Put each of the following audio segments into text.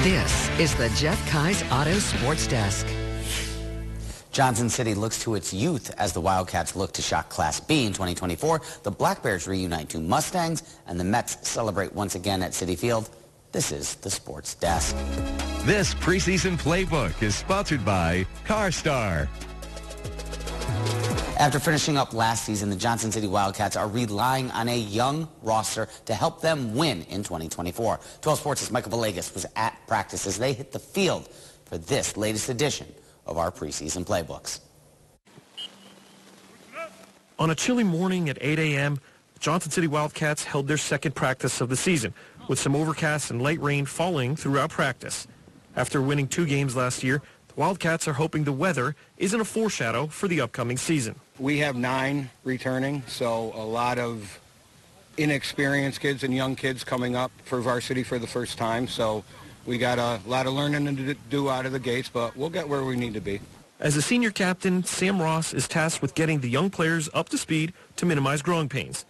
This is the Jeff Kai's Auto Sports Desk. Johnson City looks to its youth as the Wildcats look to shock Class B in 2024. The Black Bears reunite two Mustangs, and the Mets celebrate once again at Citi Field. This is the Sports Desk. This preseason playbook is sponsored by CarStar. After finishing up last season, the Johnson City Wildcats are relying on a young roster to help them win in 2024. 12 Sports' Michael Villegas was at practice as they hit the field for this latest edition of our preseason playbooks. On a chilly morning at 8 a.m., Johnson City Wildcats held their second practice of the season, with some overcast and light rain falling throughout practice. After winning 2 games last year, the Wildcats are hoping the weather isn't a foreshadow for the upcoming season. We have 9 returning, so a lot of inexperienced kids and young kids coming up for varsity for the first time. So we got a lot of learning to do out of the gates, but we'll get where we need to be. As the senior captain, Sam Ross is tasked with getting the young players up to speed to minimize growing pains.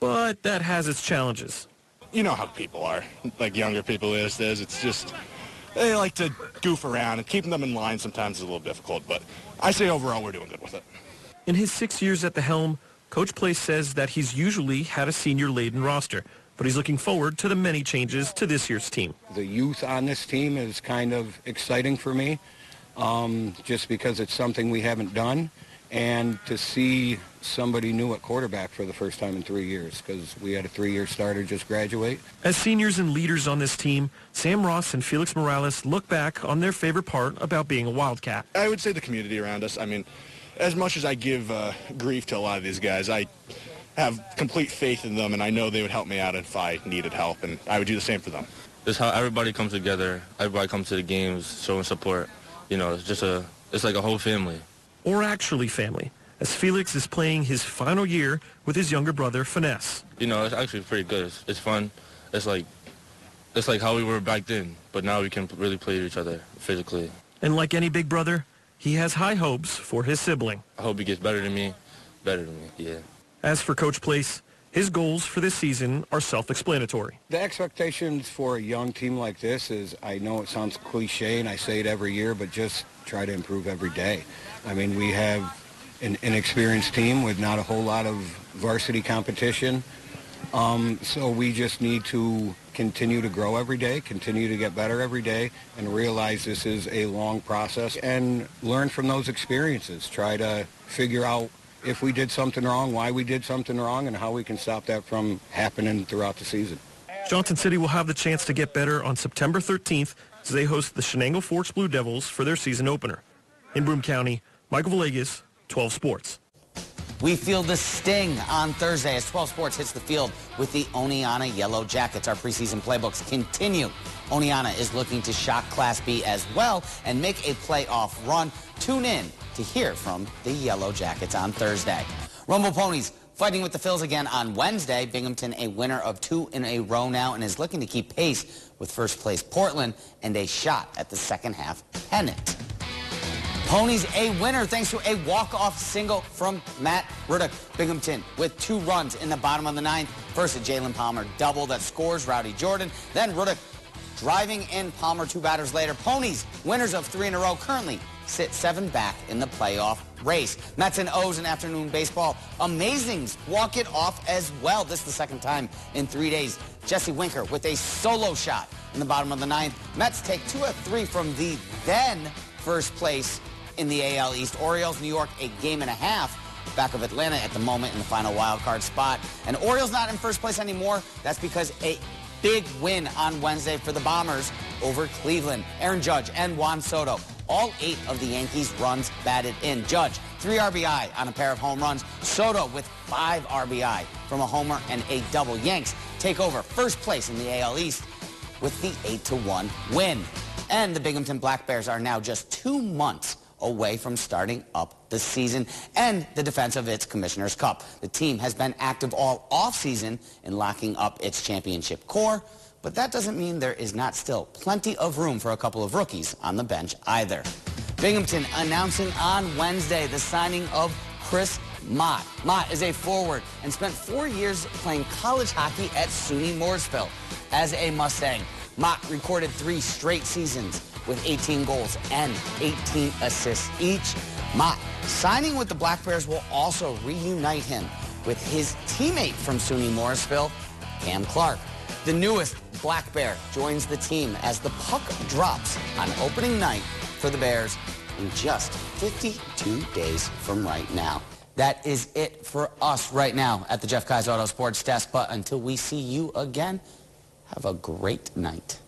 But that has its challenges. You know how people are, like younger people is. It's just, they like to goof around, and keeping them in line sometimes is a little difficult, but I say overall we're doing good with it. In his 6 years at the helm, Coach Place says that he's usually had a senior-laden roster, but he's looking forward to the many changes to this year's team. The youth on this team is kind of exciting for me, just because it's something we haven't done, and to see somebody new at quarterback for the first time in 3 years, because we had a 3-year starter just graduate. As seniors and leaders on this team, Sam Ross and Felix Morales look back on their favorite part about being a Wildcat. I would say the community around us. I mean, as much as I give grief to a lot of these guys, I have complete faith in them, and I know they would help me out if I needed help, and I would do the same for them. It's how everybody comes together. Everybody comes to the games, showing support. You know, it's like a whole family. Or actually family, as Felix is playing his final year with his younger brother, Finesse. You know, it's actually pretty good. It's fun. It's like how we were back then, but now we can really play each other physically. And like any big brother, he has high hopes for his sibling. I hope he gets better than me, yeah. As for Coach Place, his goals for this season are self-explanatory. The expectations for a young team like this is, I know it sounds cliche and I say it every year, but just try to improve every day. I mean, we have an inexperienced team with not a whole lot of varsity competition. So we just need to continue to grow every day, continue to get better every day, and realize this is a long process and learn from those experiences. Try to figure out if we did something wrong, why we did something wrong, and how we can stop that from happening throughout the season. Johnson City will have the chance to get better on September 13th as they host the Shenango Forks Blue Devils for their season opener. In Broome County, Michael Villegas, 12 Sports. We feel the sting on Thursday as 12 Sports hits the field with the Oneonta Yellow Jackets. Our preseason playbooks continue. Oneonta is looking to shock Class B as well and make a playoff run. Tune in to hear from the Yellow Jackets on Thursday. Rumble Ponies fighting with the Phils again on Wednesday. Binghamton a winner of 2 in a row now and is looking to keep pace with first place Portland and a shot at the second half pennant. Ponies a winner thanks to a walk-off single from Matt Ruddick. Binghamton with 2 runs in the bottom of the 9th. First, a Jalen Palmer double that scores Rowdy Jordan. Then Ruddick driving in Palmer 2 batters later. Ponies, winners of 3 in a row, currently sit 7 back in the playoff race. Mets and O's in afternoon baseball. Amazings walk it off as well. This is the second time in 3 days. Jesse Winker with a solo shot in the bottom of the 9th. Mets take 2 of 3 from the then first place in the AL East. Orioles, New York, a game and a half back of Atlanta at the moment in the final wild card spot. And Orioles not in first place anymore. That's because a big win on Wednesday for the Bombers over Cleveland. Aaron Judge and Juan Soto, all 8 of the Yankees' runs batted in. Judge, 3 RBI on a pair of home runs. Soto with 5 RBI from a homer and a double. Yanks take over first place in the AL East with the 8-1 win. And the Binghamton Black Bears are now just 2 months away from starting up the season and the defense of its Commissioner's Cup. The team has been active all offseason in locking up its championship core, but that doesn't mean there is not still plenty of room for a couple of rookies on the bench either. Binghamton announcing on Wednesday the signing of Chris Mott. Mott is a forward and spent 4 years playing college hockey at SUNY Mooresville as a Mustang. Mott recorded 3 straight seasons with 18 goals and 18 assists each. Mott signing with the Black Bears will also reunite him with his teammate from SUNY Morrisville, Cam Clark. The newest Black Bear joins the team as the puck drops on opening night for the Bears in just 52 days from right now. That is it for us right now at the Jeff Kai's Auto Sports Desk. But until we see you again, have a great night.